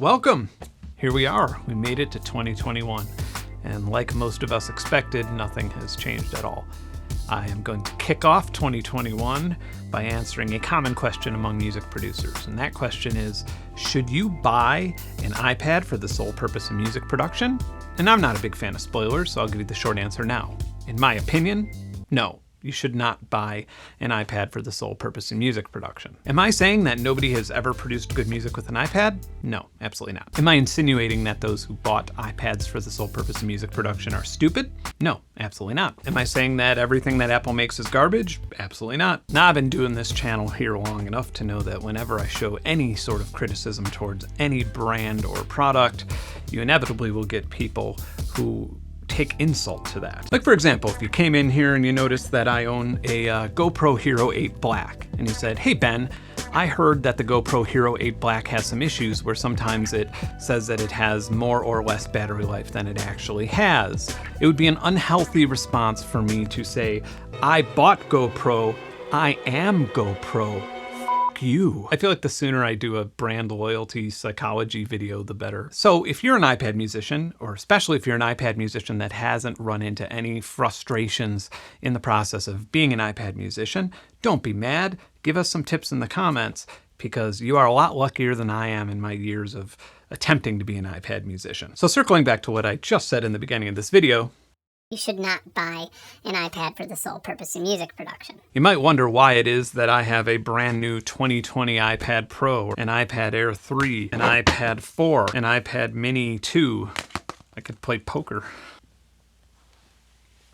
Welcome! Here we are. We made it to 2021. And like most of us expected, nothing has changed at all. I am going to kick off 2021 by answering a common question among music producers. And that question is, should you buy an iPad for the sole purpose of music production? And I'm not a big fan of spoilers, so I'll give you the short answer now. In my opinion, no. You should not buy an iPad for the sole purpose of music production. Am I saying that nobody has ever produced good music with an iPad? No, absolutely not. Am I insinuating that those who bought iPads for the sole purpose of music production are stupid? No, absolutely not. Am I saying that everything that Apple makes is garbage? Absolutely not. Now, I've been doing this channel here long enough to know that whenever I show any sort of criticism towards any brand or product, you inevitably will get people who take insult to that. Like, for example, if you came in here and you noticed that I own a GoPro Hero 8 Black, and you said, hey Ben, I heard that the GoPro Hero 8 Black has some issues where sometimes it says that it has more or less battery life than it actually has. It would be an unhealthy response for me to say, I bought GoPro, I am GoPro. You. I feel like the sooner I do a brand loyalty psychology video, the better. So if you're an iPad musician, or especially if you're an iPad musician that hasn't run into any frustrations in the process of being an iPad musician, don't be mad. Give us some tips in the comments, because you are a lot luckier than I am in my years of attempting to be an iPad musician. So circling back to what I just said in the beginning of this video, you should not buy an iPad for the sole purpose of music production. You might wonder why it is that I have a brand new 2020 iPad Pro, an iPad Air 3, an iPad 4, an iPad Mini 2. I could play poker.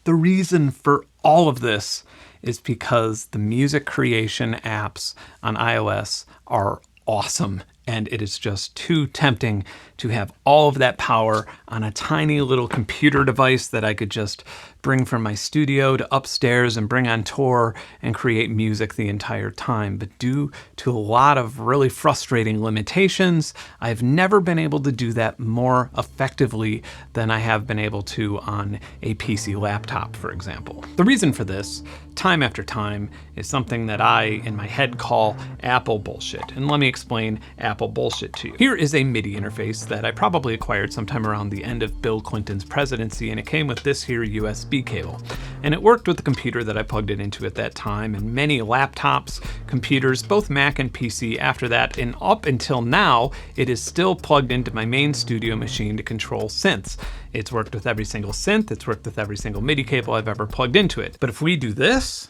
The reason for all of this is because the music creation apps on iOS are awesome. And it is just too tempting to have all of that power on a tiny little computer device that I could just bring from my studio to upstairs and bring on tour and create music the entire time. But due to a lot of really frustrating limitations, I've never been able to do that more effectively than I have been able to on a PC laptop, for example. The reason for this, time after time, is something that I, in my head, call Apple bullshit. And let me explain Apple bullshit to you. Here is a MIDI interface that I probably acquired sometime around the end of Bill Clinton's presidency, and it came with this here USB cable. And it worked with the computer that I plugged it into at that time, and many laptops, computers, both Mac and PC after that, and up until now, it is still plugged into my main studio machine to control synths. It's worked with every single synth, it's worked with every single MIDI cable I've ever plugged into it. But if we do this,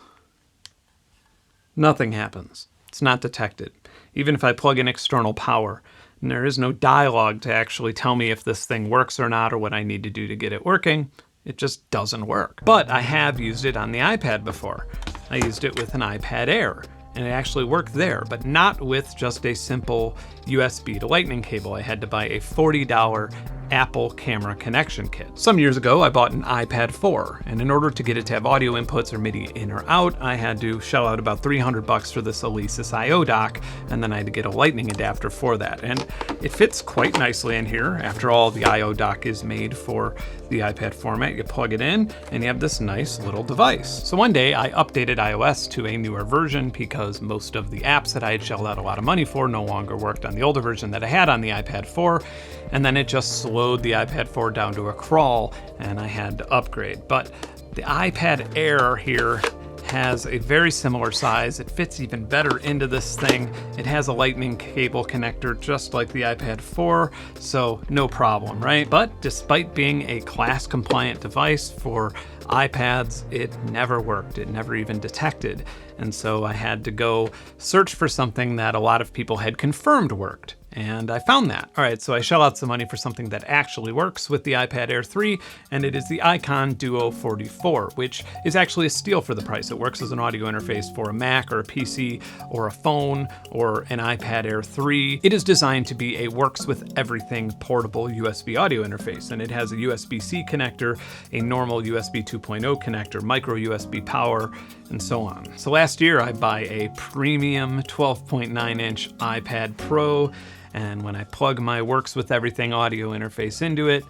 nothing happens. It's not detected. Even if I plug in external power, and there is no dialogue to actually tell me if this thing works or not or what I need to do to get it working, it just doesn't work. But I have used it on the iPad before. I used it with an iPad Air, and it actually worked there, but not with just a simple USB to Lightning cable. I had to buy a $40 Apple camera connection kit. Some years ago, I bought an iPad 4, and in order to get it to have audio inputs or MIDI in or out, I had to shell out about $300 for this Alesis I/O dock, and then I had to get a Lightning adapter for that. And it fits quite nicely in here. After all, the I/O dock is made for the iPad format. You plug it in, and you have this nice little device. So one day, I updated iOS to a newer version because most of the apps that I had shelled out a lot of money for no longer worked on the older version that I had on the iPad 4, and then it just slowed the iPad 4 down to a crawl, and I had to upgrade. But the iPad Air here has a very similar size. It fits even better into this thing. It has a Lightning cable connector just like the iPad 4, so no problem, right? But despite being a class compliant device for iPads, it never worked. It never even detected. And so I had to go search for something that a lot of people had confirmed worked. And I found that. All right, so I shell out some money for something that actually works with the iPad Air 3, and it is the Icon Duo 44, which is actually a steal for the price. It works as an audio interface for a Mac or a PC or a phone or an iPad Air 3. It is designed to be a works with everything portable USB audio interface, and it has a USB-C connector, a normal USB 2.0 connector, micro USB power, and so on. So last year I buy a premium 12.9-inch iPad Pro, and when I plug my Works with Everything audio interface into it,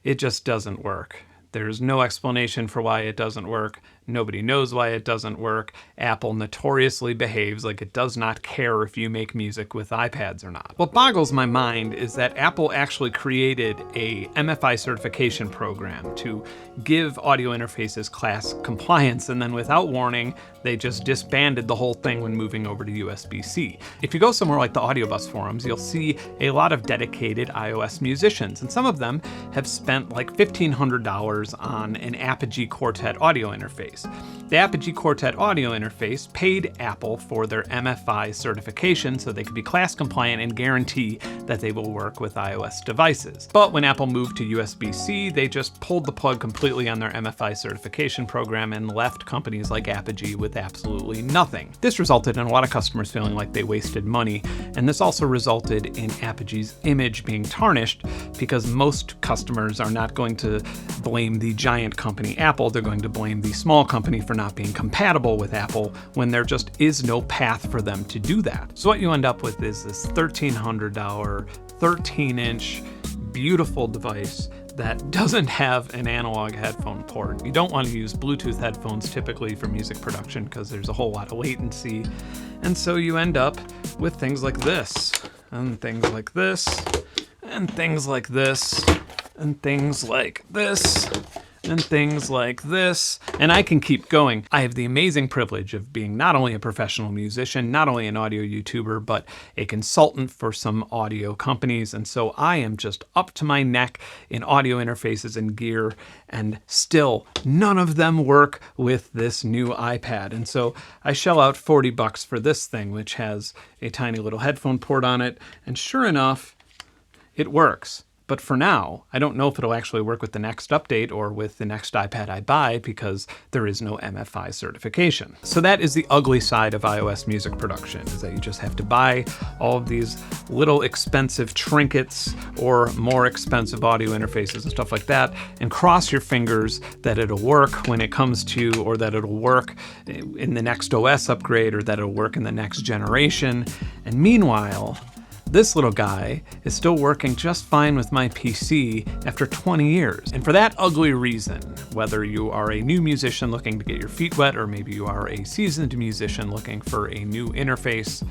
it just doesn't work. There's no explanation for why it doesn't work. Nobody knows why it doesn't work. Apple notoriously behaves like it does not care if you make music with iPads or not. What boggles my mind is that Apple actually created a MFI certification program to give audio interfaces class compliance, and then without warning, they just disbanded the whole thing when moving over to USB-C. If you go somewhere like the AudioBus forums, you'll see a lot of dedicated iOS musicians, and some of them have spent like $1,500 on an Apogee Quartet audio interface. The Apogee Quartet audio interface paid Apple for their MFI certification so they could be class compliant and guarantee that they will work with iOS devices. But when Apple moved to USB-C, they just pulled the plug completely on their MFI certification program and left companies like Apogee with absolutely nothing. This resulted in a lot of customers feeling like they wasted money, and this also resulted in Apogee's image being tarnished because most customers are not going to blame the giant company Apple, they're going to blame the small company for not being compatible with Apple when there just is no path for them to do that. So what you end up with is this $1,300 13-inch beautiful device that doesn't have an analog headphone port. You don't want to use Bluetooth headphones typically for music production because there's a whole lot of latency. And so you end up with things like this, and things like this, and things like this, and things like this, and things like this, and I can keep going. I have the amazing privilege of being not only a professional musician, not only an audio YouTuber, but a consultant for some audio companies, and so I am just up to my neck in audio interfaces and gear, and still none of them work with this new iPad. And so I shell out $40 for this thing, which has a tiny little headphone port on it, and sure enough, it works. But for now, I don't know if it'll actually work with the next update or with the next iPad I buy because there is no MFI certification. So that is the ugly side of iOS music production, is that you just have to buy all of these little expensive trinkets or more expensive audio interfaces and stuff like that, and cross your fingers that it'll work when it comes to, or that it'll work in the next OS upgrade, or that it'll work in the next generation. And meanwhile, this little guy is still working just fine with my PC after 20 years. And for that ugly reason, whether you are a new musician looking to get your feet wet, or maybe you are a seasoned musician looking for a new interface,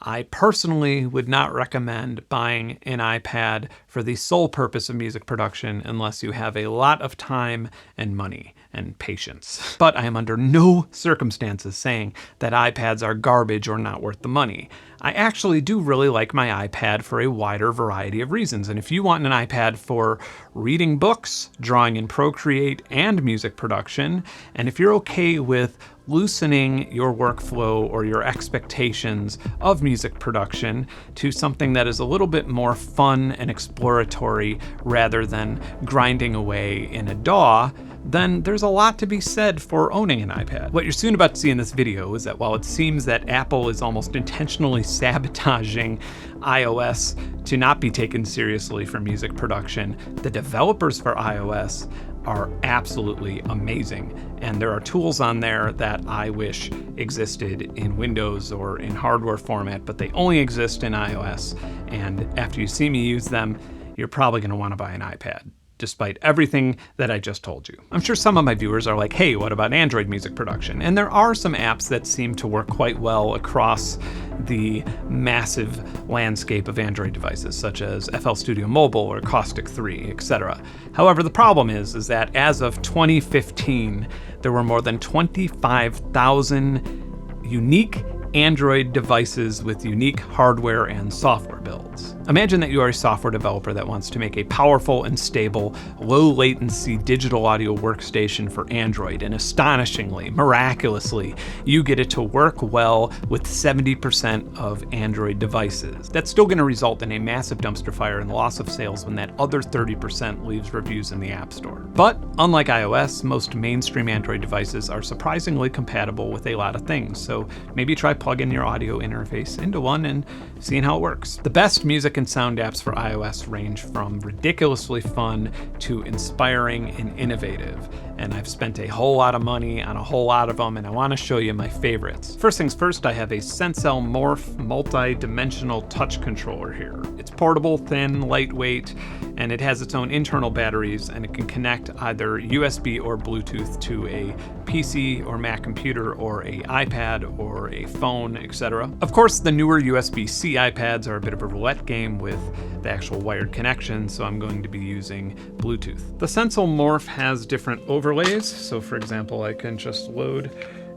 I personally would not recommend buying an iPad for the sole purpose of music production unless you have a lot of time and money and patience. But I am under no circumstances saying that iPads are garbage or not worth the money. I actually do really like my iPad for a wider variety of reasons, and if you want an iPad for reading books, drawing in Procreate, and music production, and if you're okay with loosening your workflow or your expectations of music production to something that is a little bit more fun and exploratory rather than grinding away in a DAW, then there's a lot to be said for owning an iPad. What you're soon about to see in this video is that while it seems that Apple is almost intentionally sabotaging iOS to not be taken seriously for music production, the developers for iOS are absolutely amazing. And there are tools on there that I wish existed in Windows or in hardware format, but they only exist in iOS. And after you see me use them, you're probably gonna wanna buy an iPad, despite everything that I just told you. I'm sure some of my viewers are like, hey, what about Android music production? And there are some apps that seem to work quite well across the massive landscape of Android devices, such as FL Studio Mobile or Caustic 3, etc. However, the problem is that as of 2015, there were more than 25,000 unique Android devices with unique hardware and software builds. Imagine that you are a software developer that wants to make a powerful and stable, low latency digital audio workstation for Android, and astonishingly, miraculously, you get it to work well with 70% of Android devices. That's still going to result in a massive dumpster fire and loss of sales when that other 30% leaves reviews in the App Store. But unlike iOS, most mainstream Android devices are surprisingly compatible with a lot of things, so maybe try plugging your audio interface into one and seeing how it works. The best music and sound apps for iOS range from ridiculously fun to inspiring and innovative. And I've spent a whole lot of money on a whole lot of them, and I want to show you my favorites. First things first, I have a Sensel Morph multi-dimensional touch controller here. It's portable, thin, lightweight, and it has its own internal batteries, and it can connect either USB or Bluetooth to a PC or Mac computer or a iPad or a phone, etc. Of course, the newer USB-C iPads are a bit of a roulette game with the actual wired connection, so I'm going to be using Bluetooth. The Sensel Morph has different overlays, so for example, I can just load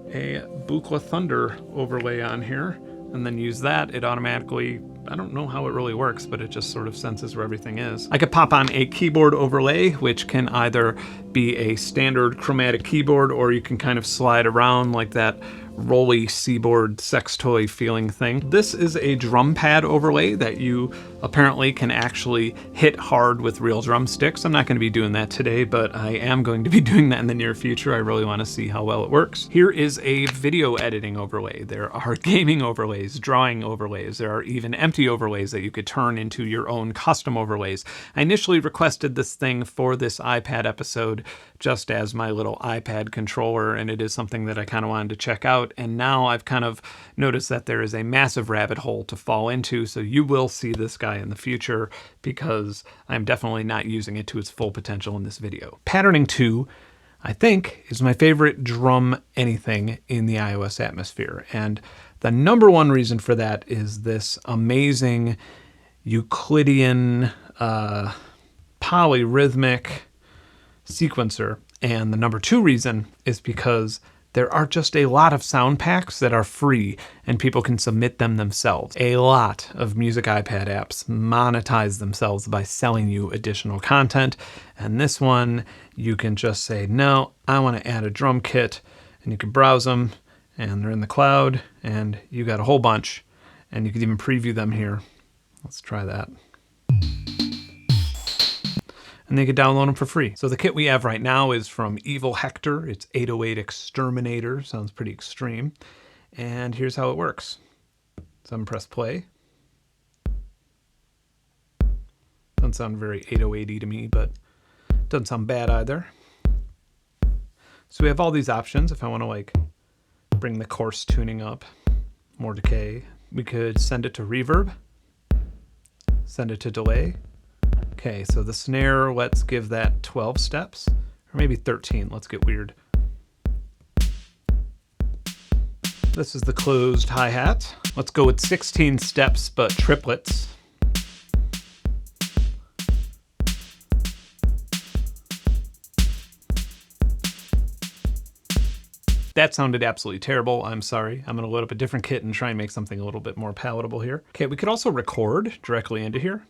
a Buchla Thunder overlay on here and then use that. It automatically, I don't know how it really works, but it just sort of senses where everything is. I could pop on a keyboard overlay, which can either be a standard chromatic keyboard, or you can kind of slide around like that rolly seaboard sex toy feeling thing. This is a drum pad overlay that you apparently can actually hit hard with real drumsticks. I'm not going to be doing that today, but I am going to be doing that in the near future. I really want to see how well it works. Here is a video editing overlay. There are gaming overlays, drawing overlays. There are even empty overlays that you could turn into your own custom overlays. I initially requested this thing for this iPad episode just as my little iPad controller, and it is something that I kind of wanted to check out. And now I've kind of noticed that there is a massive rabbit hole to fall into, so you will see this guy in the future because I'm definitely not using it to its full potential in this video. Patterning 2, I think, is my favorite drum anything in the iOS atmosphere. And the number one reason for that is this amazing Euclidean polyrhythmic sequencer. And the number two reason is because there are just a lot of sound packs that are free and people can submit them themselves. A lot of music iPad apps monetize themselves by selling you additional content. And this one, you can just say, no, I want to add a drum kit, and you can browse them and they're in the cloud and you got a whole bunch, and you can even preview them here. Let's try that. And they can download them for free. So the kit we have right now is from Evil Hector. It's 808 Exterminator. Sounds pretty extreme. And here's how it works. So I'm gonna press play. Doesn't sound very 808-y to me, but doesn't sound bad either. So we have all these options. If I want to like bring the coarse tuning up, more decay, we could send it to reverb, send it to delay. Okay, so the snare, let's give that 12 steps, or maybe 13. Let's get weird. This is the closed hi-hat. Let's go with 16 steps, but triplets. That sounded absolutely terrible. I'm sorry. I'm going to load up a different kit and try and make something a little bit more palatable here. Okay, we could also record directly into here.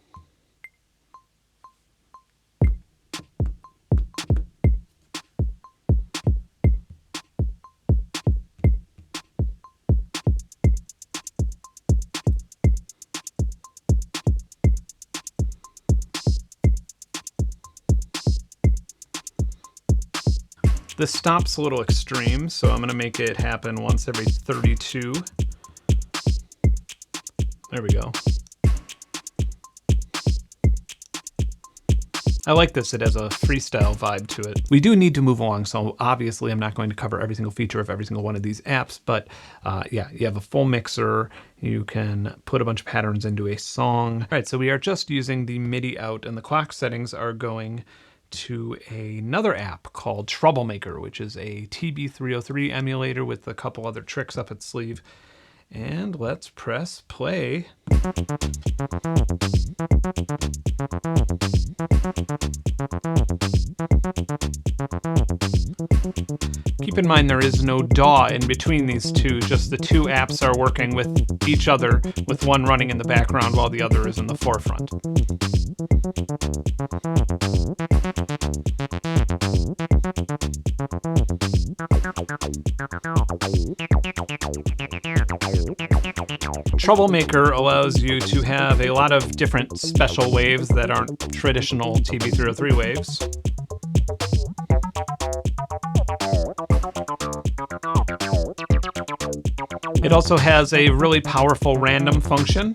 This stop's a little extreme, so I'm going to make it happen once every 32. There we go. I like this. It has a freestyle vibe to it. We do need to move along, so obviously I'm not going to cover every single feature of every single one of these apps, but yeah, you have a full mixer. You can put a bunch of patterns into a song. All right, so we are just using the MIDI out, and the clock settings are going to another app called Troublemaker, which is a TB303 emulator with a couple other tricks up its sleeve. And let's press play. Keep in mind there is no DAW in between these two, just the two apps are working with each other, with one running in the background while the other is in the forefront. Troublemaker allows you to have a lot of different special waves that aren't traditional TB303 waves. It also has a really powerful random function.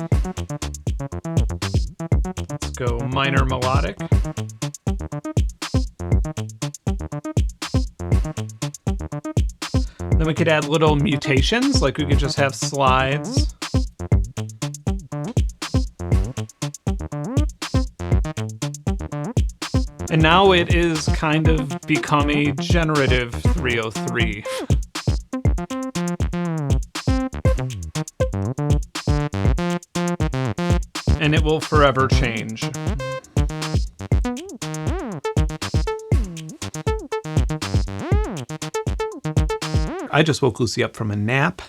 Let's go minor melodic. Then we could add little mutations, like we could just have slides. And now it is kind of become a generative 303. And it will forever change. I just woke Lucy up from a nap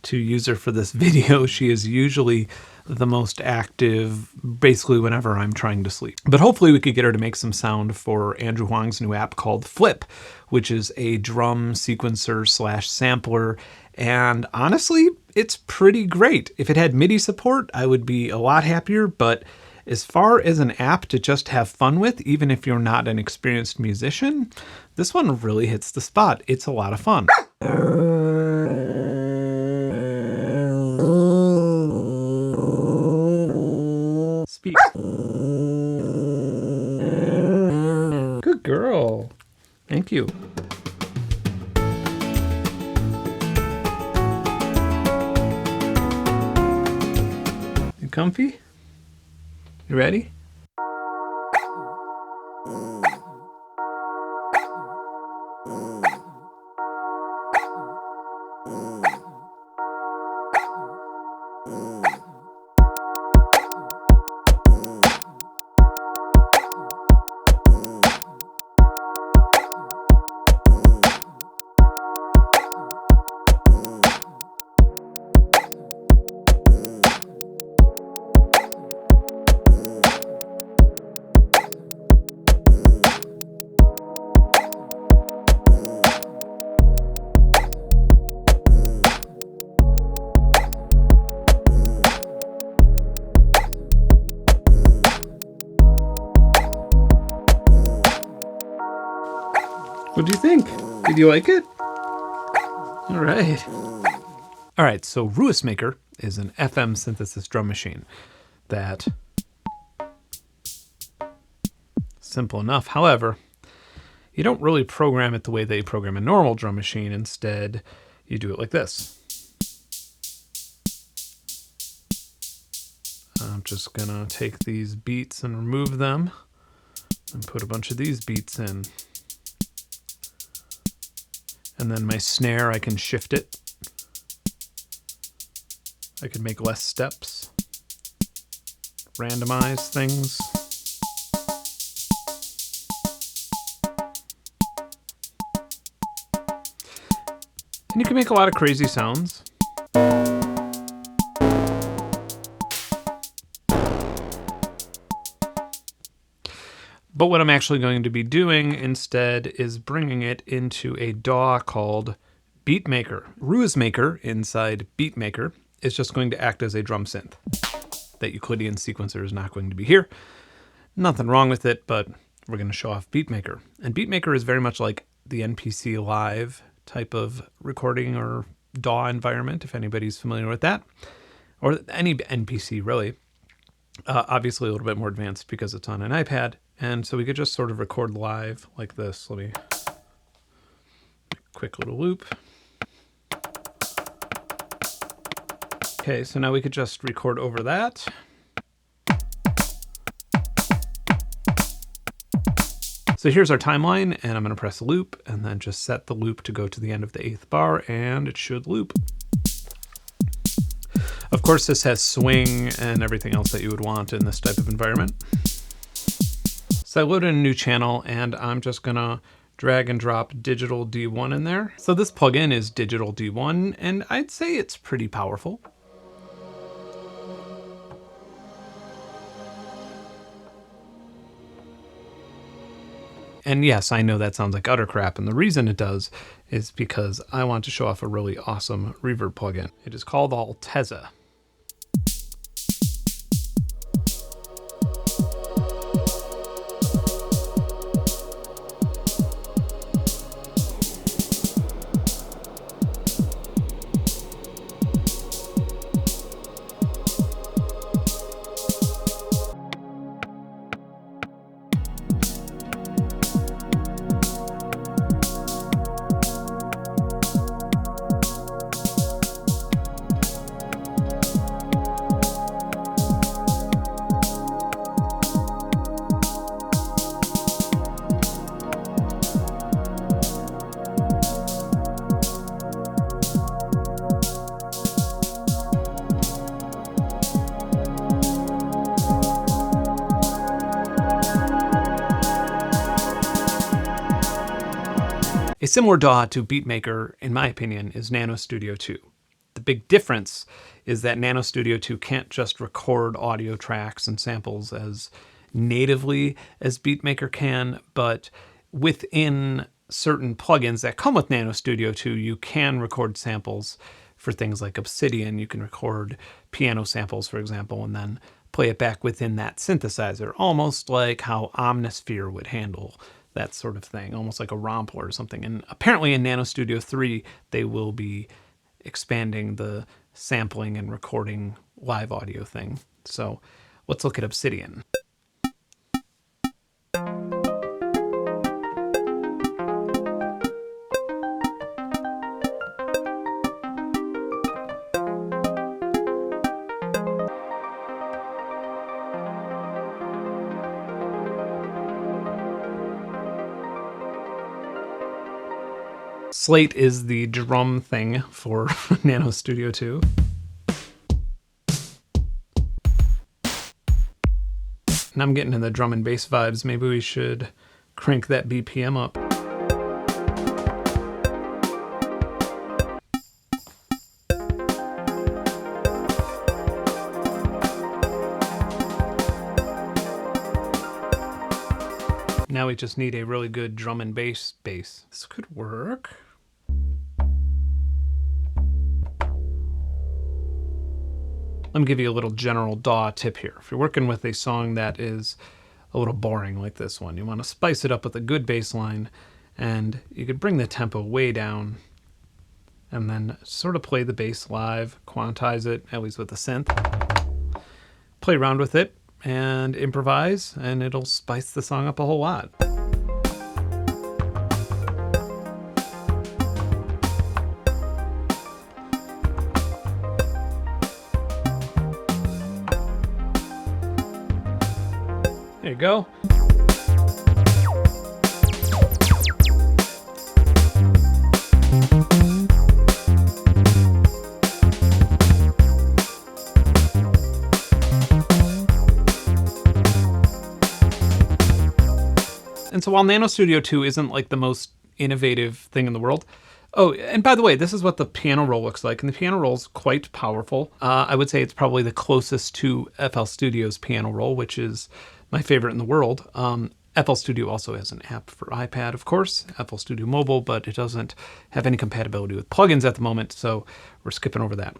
to use her for this video. She is usually the most active basically whenever I'm trying to sleep. But hopefully we could get her to make some sound for Andrew Huang's new app called Flip, which is a drum sequencer / sampler. And honestly, it's pretty great. If it had MIDI support, I would be a lot happier. But as far as an app to just have fun with, even if you're not an experienced musician, this one really hits the spot. It's a lot of fun. Speak. Good girl. Thank you. You comfy? You ready? What do you think? Did you like it? All right. All right, so Ruismaker is an FM synthesis drum machine that, simple enough. However, you don't really program it the way they program a normal drum machine. Instead, you do it like this. I'm just gonna take these beats and remove them and put a bunch of these beats in. And then my snare, I can shift it. I can make less steps, randomize things. And you can make a lot of crazy sounds. But what I'm actually going to be doing instead is bringing it into a DAW called Beatmaker. Ruismaker inside Beatmaker is just going to act as a drum synth. That Euclidean sequencer is not going to be here. Nothing wrong with it, but we're going to show off Beatmaker. And Beatmaker is very much like the NPC Live type of recording or DAW environment, if anybody's familiar with that. Or any NPC, really. Obviously a little bit more advanced because it's on an iPad. And so we could just sort of record live like this. Let me make a quick little loop. Okay, so now we could just record over that. So here's our timeline, and I'm going to press loop and then just set the loop to go to the end of the 8th bar, and it should loop. Of course, this has swing and everything else that you would want in this type of environment. So I loaded a new channel, and I'm just gonna drag and drop Digital D1 in there. So this plugin is Digital D1, and I'd say it's pretty powerful. And yes, I know that sounds like utter crap, and the reason it does is because I want to show off a really awesome reverb plugin. It is called Alteza. A similar DAW to Beatmaker, in my opinion, is Nanostudio 2. The big difference is that Nanostudio 2 can't just record audio tracks and samples as natively as Beatmaker can, but within certain plugins that come with Nanostudio 2, you can record samples for things like Obsidian. You can record piano samples, for example, and then play it back within that synthesizer, almost like how Omnisphere would handle that sort of thing, almost like a Rompler or something. And apparently in Nanostudio 3, they will be expanding the sampling and recording live audio thing. So let's look at Obsidian. Slate is the drum thing for Nanostudio 2. And I'm getting in the drum and bass vibes. Maybe we should crank that BPM up. Now we just need a really good drum and bass bass. This could work. Let me give you a little general DAW tip here. If you're working with a song that is a little boring like this one, you want to spice it up with a good bass line, and you could bring the tempo way down and then sort of play the bass live, quantize it, at least with the synth. Play around with it and improvise, and it'll spice the song up a whole lot. There you go. And so while Nanostudio 2 isn't like the most innovative thing in the world, oh, and by the way, this is what the piano roll looks like, and the piano roll is quite powerful. I would say it's probably the closest to FL Studio's piano roll, which is my favorite in the world. FL Studio also has an app for iPad, of course, FL Studio Mobile, but it doesn't have any compatibility with plugins at the moment, so we're skipping over that.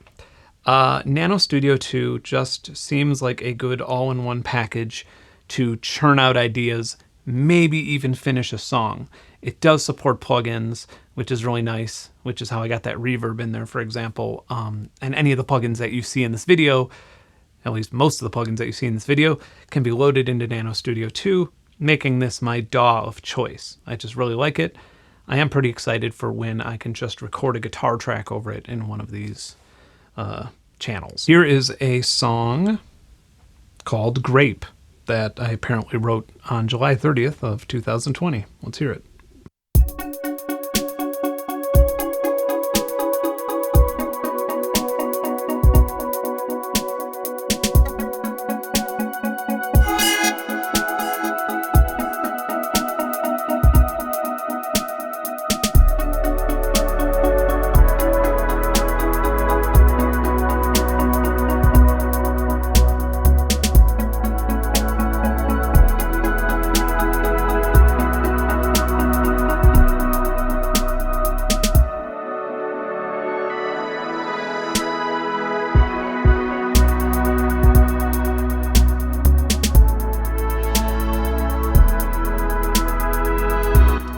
Nanostudio 2 just seems like a good all-in-one package to churn out ideas, maybe even finish a song. It does support plugins, which is really nice, which is how I got that reverb in there, for example. And any of the plugins that you see in this video, at least most of the plugins that you see in this video, can be loaded into Nanostudio 2, making this my DAW of choice. I just really like it. I am pretty excited for when I can just record a guitar track over it in one of these channels. Here is a song called Grape that I apparently wrote on July 30th of 2020. Let's hear it.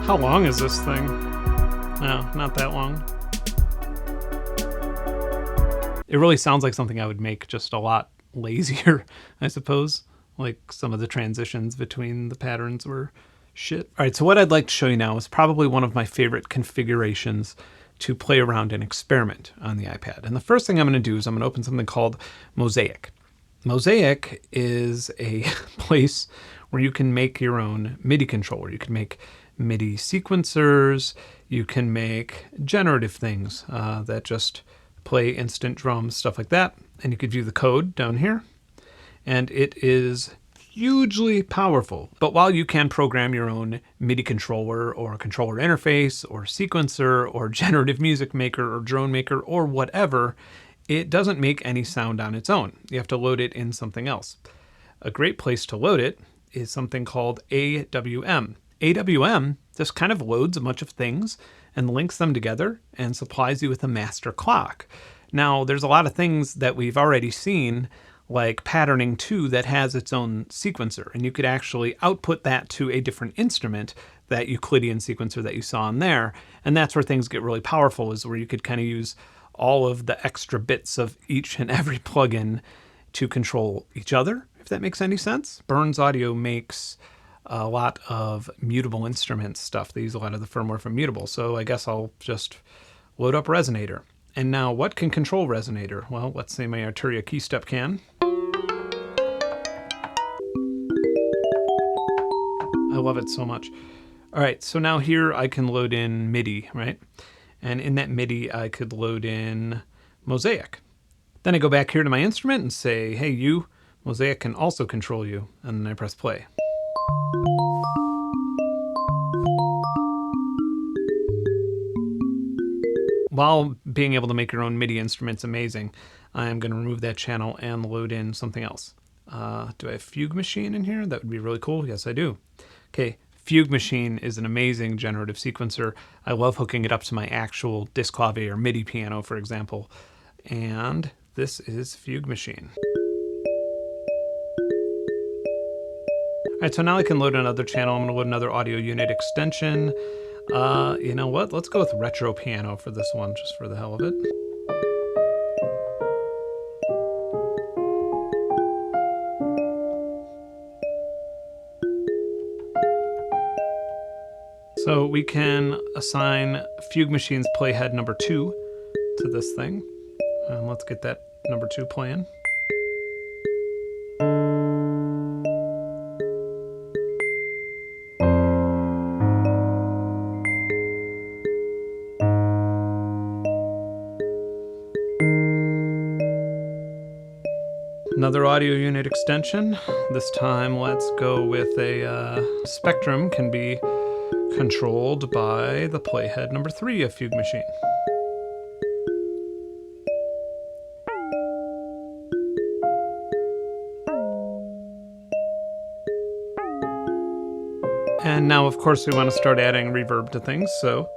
How long is this thing? No, not that long. It really sounds like something I would make just a lot lazier, I suppose. Like some of the transitions between the patterns were shit. All right, so what I'd like to show you now is probably one of my favorite configurations to play around and experiment on the iPad. And the first thing I'm going to do is I'm going to open something called Mozaic. Mozaic is a place where you can make your own MIDI controller. You can make MIDI sequencers, you can make generative things that just play instant drums, stuff like that. And you could view the code down here. And it is hugely powerful. But while you can program your own MIDI controller or controller interface or sequencer or generative music maker or drone maker or whatever, it doesn't make any sound on its own. You have to load it in something else. A great place to load it is something called AWM. AWM just kind of loads a bunch of things and links them together and supplies you with a master clock. Now, there's a lot of things that we've already seen, like patterning 2 that has its own sequencer, and you could actually output that to a different instrument, that Euclidean sequencer that you saw in there, and that's where things get really powerful, is where you could kind of use all of the extra bits of each and every plugin to control each other, if that makes any sense. Burns Audio makes a lot of mutable instruments stuff. They use a lot of the firmware from Mutable, so I guess I'll just load up Resonator. And now, what can control Resonator? Well, let's say my Arturia keystep can. I love it so much. All right, so now here I can load in MIDI, right? And in that MIDI, I could load in Mozaic. Then I go back here to my instrument and say, hey, you, Mozaic can also control you. And then I press play. While being able to make your own MIDI instruments amazing, I'm going to remove that channel and load in something else. Do I have Fugue Machine in here? That would be really cool. Yes, I do. Okay, Fugue Machine is an amazing generative sequencer. I love hooking it up to my actual Disclave or MIDI piano, for example. And this is Fugue Machine. All right, so now I can load another channel. I'm going to load another audio unit extension. You know what? Let's go with Retro Piano for this one, just for the hell of it. So we can assign Fugue Machine's playhead number 2 to this thing. And let's get that number 2 playing. Another audio unit extension. This time let's go with a Spectrum can be controlled by the playhead number 3 of Fugue Machine. And now, of course, we want to start adding reverb to things, so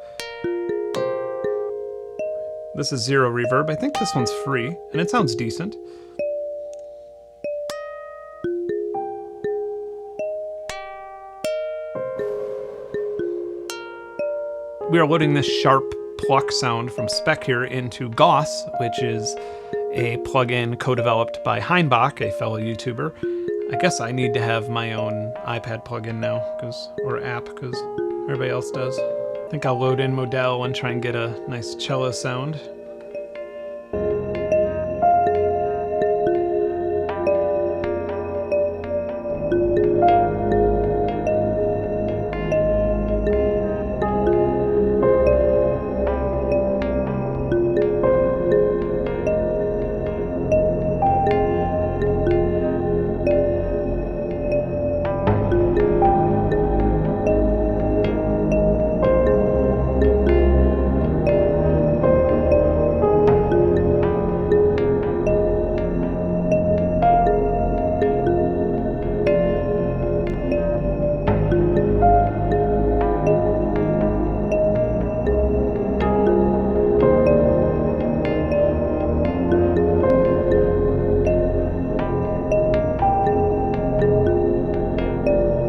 this is 0 reverb. I think this one's free, and it sounds decent. We are loading this sharp pluck sound from Spec here into GAUSS, which is a plugin co-developed by Heinbach, a fellow YouTuber. I guess I need to have my own iPad plugin now, or app, because everybody else does. I think I'll load in Model and try and get a nice cello sound.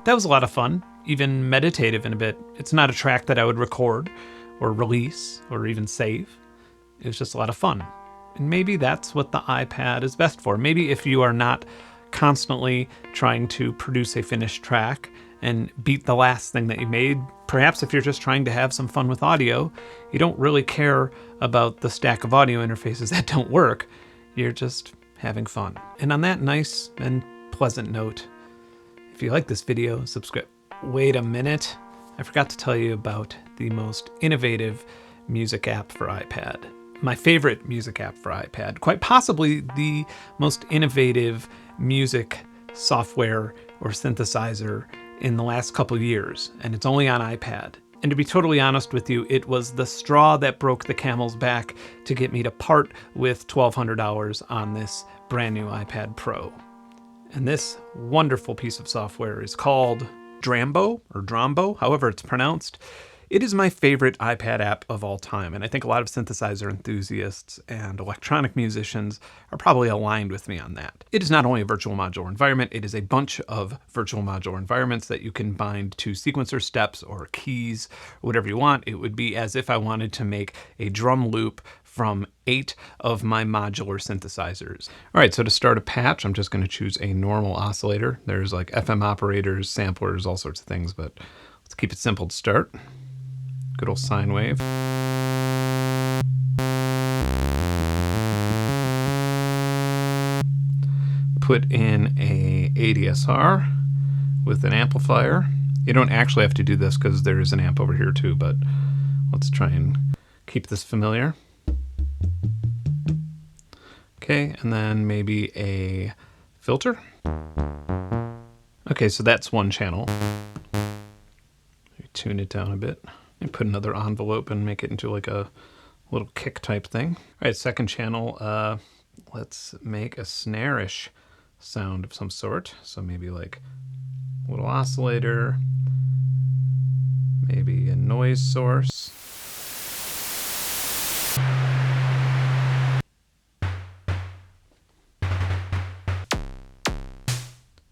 That was a lot of fun, even meditative in a bit. It's not a track that I would record or release or even save. It was just a lot of fun. And maybe that's what the iPad is best for. Maybe if you are not constantly trying to produce a finished track and beat the last thing that you made, perhaps if you're just trying to have some fun with audio, you don't really care about the stack of audio interfaces that don't work. You're just having fun. And on that nice and pleasant note, if you like this video, subscribe. Wait a minute. I forgot to tell you about the most innovative music app for iPad. My favorite music app for iPad. Quite possibly the most innovative music software or synthesizer in the last couple years, and it's only on iPad. And to be totally honest with you, it was the straw that broke the camel's back to get me to part with $1,200 on this brand new iPad Pro. And this wonderful piece of software is called Drambo, or Drambo, however it's pronounced. It is my favorite iPad app of all time, and I think a lot of synthesizer enthusiasts and electronic musicians are probably aligned with me on that. It is not only a virtual modular environment, it is a bunch of virtual modular environments that you can bind to sequencer steps or keys, or whatever you want. It would be as if I wanted to make a drum loop from 8 of my modular synthesizers. All right, so to start a patch, I'm just going to choose a normal oscillator. There's like FM operators, samplers, all sorts of things, but let's keep it simple to start. Good old sine wave. Put in a ADSR with an amplifier. You don't actually have to do this because there is an amp over here too, but let's try and keep this familiar. Okay, and then maybe a filter. Okay, so that's one channel. Tune it down a bit. And put another envelope and make it into like a little kick type thing. All right, second channel, let's make a snare-ish sound of some sort. So maybe like a little oscillator, maybe a noise source.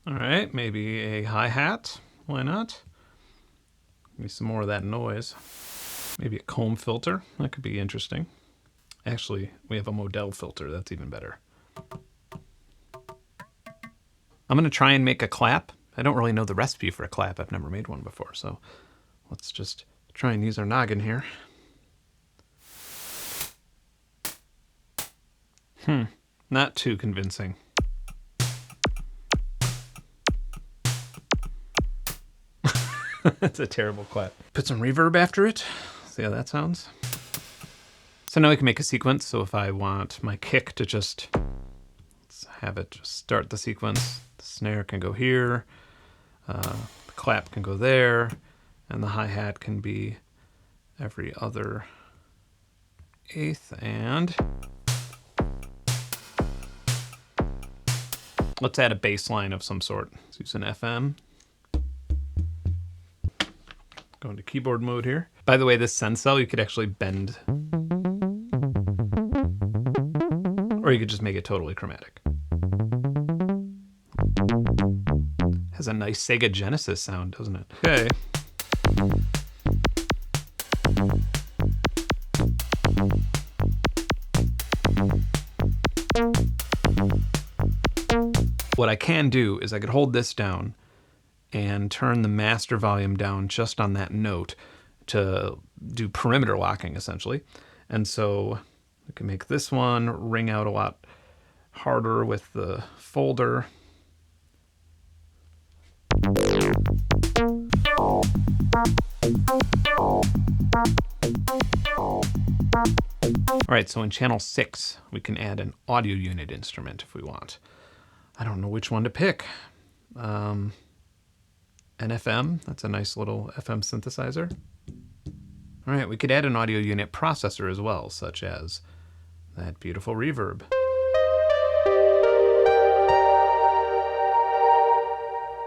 All right, maybe a hi-hat, why not? Maybe some more of that noise. Maybe a comb filter, that could be interesting. Actually, we have a Model filter, that's even better. I'm gonna try and make a clap. I don't really know the recipe for a clap, I've never made one before, so let's just try and use our noggin here. Not too convincing. That's a terrible clap. Put some reverb after it. See how that sounds? So now we can make a sequence. So if I want my kick to just, let's have it just start the sequence. The snare can go here. The clap can go there. And the hi-hat can be every other eighth. And let's add a bass line of some sort. Let's use an FM. Go into keyboard mode here. By the way, this Sensel, you could actually bend. Or you could just make it totally chromatic. Has a nice Sega Genesis sound, doesn't it? Okay. What I can do is I could hold this down and turn the master volume down just on that note to do perimeter locking, essentially. And so we can make this one ring out a lot harder with the folder. All right, so in channel 6, we can add an audio unit instrument if we want. I don't know which one to pick. An FM, that's a nice little FM synthesizer. All right, we could add an audio unit processor as well, such as that beautiful Reverb.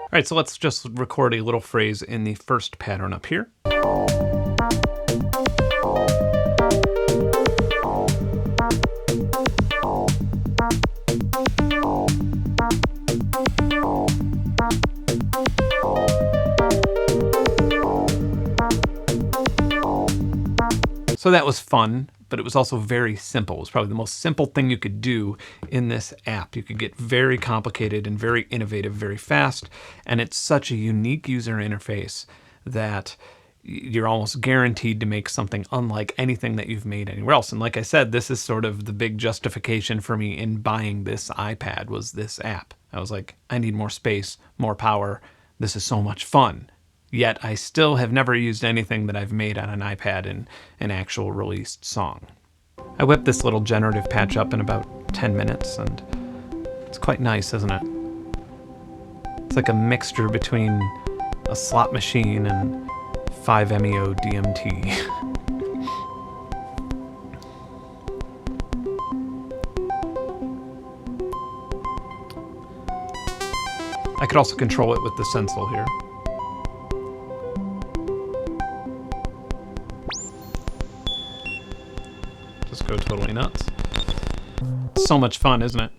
All right, so let's just record a little phrase in the first pattern up here. So that was fun, but it was also very simple. It was probably the most simple thing you could do in this app. You could get very complicated and very innovative very fast, and it's such a unique user interface that you're almost guaranteed to make something unlike anything that you've made anywhere else. And like I said, this is sort of the big justification for me in buying this iPad was this app. I was like, I need more space, more power. This is so much fun. Yet I still have never used anything that I've made on an iPad in an actual released song. I whipped this little generative patch up in about 10 minutes, and it's quite nice, isn't it? It's like a mixture between a slot machine and 5-MeO DMT. I could also control it with the Sensel here. Just go totally nuts. So much fun, isn't it?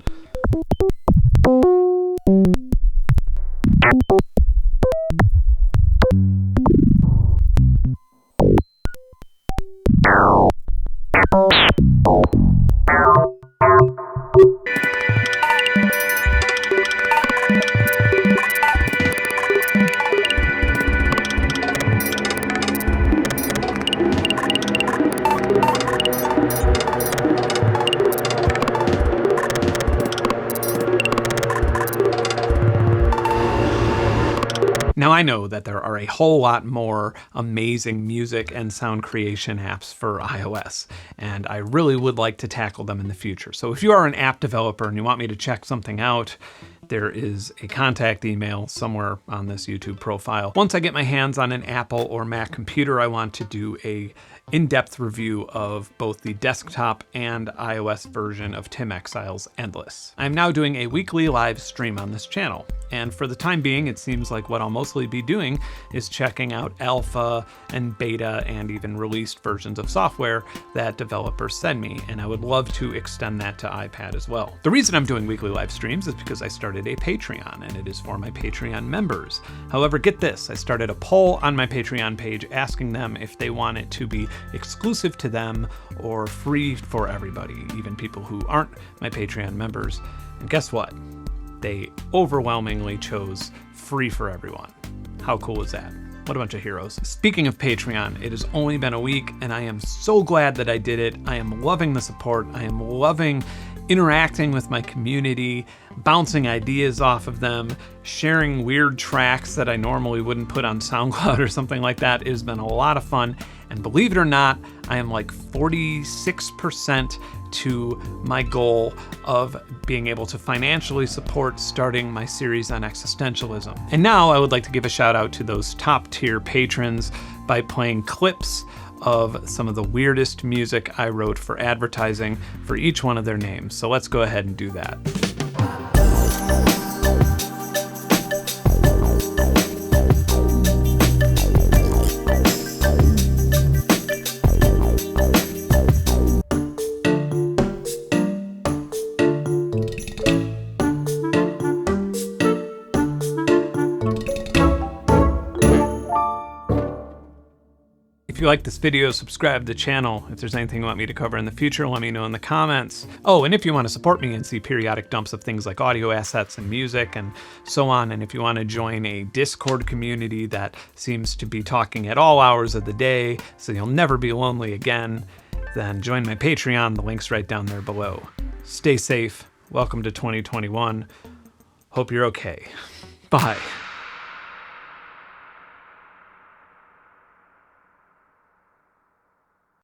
Now I know that there are a whole lot more amazing music and sound creation apps for iOS, and I really would like to tackle them in the future. So if you are an app developer and you want me to check something out, there is a contact email somewhere on this YouTube profile. Once I get my hands on an Apple or Mac computer, I want to do a in-depth review of both the desktop and iOS version of Tim Exile's Endless. I'm now doing a weekly live stream on this channel, and for the time being, it seems like what I'll mostly be doing is checking out alpha and beta and even released versions of software that developers send me, and I would love to extend that to iPad as well. The reason I'm doing weekly live streams is because I started a Patreon, and it is for my Patreon members. However, get this, I started a poll on my Patreon page asking them if they want it to be exclusive to them or free for everybody, even people who aren't my Patreon members. And guess what? They overwhelmingly chose free for everyone. How cool is that? What a bunch of heroes. Speaking of Patreon, it has only been a week and I am so glad that I did it. I am loving the support. I am loving interacting with my community, bouncing ideas off of them, sharing weird tracks that I normally wouldn't put on SoundCloud or something like that. It has been a lot of fun. And believe it or not, I am like 46% to my goal of being able to financially support starting my series on existentialism. And now I would like to give a shout out to those top tier patrons by playing clips of some of the weirdest music I wrote for advertising for each one of their names. So let's go ahead and do that. If you like this video, subscribe to the channel. If there's anything you want me to cover in the future, let me know in the comments. Oh, and if you want to support me and see periodic dumps of things like audio assets and music and so on, and if you want to join a Discord community that seems to be talking at all hours of the day, so you'll never be lonely again, then join my Patreon. The link's right down there below. Stay safe. Welcome to 2021. Hope you're okay. Bye.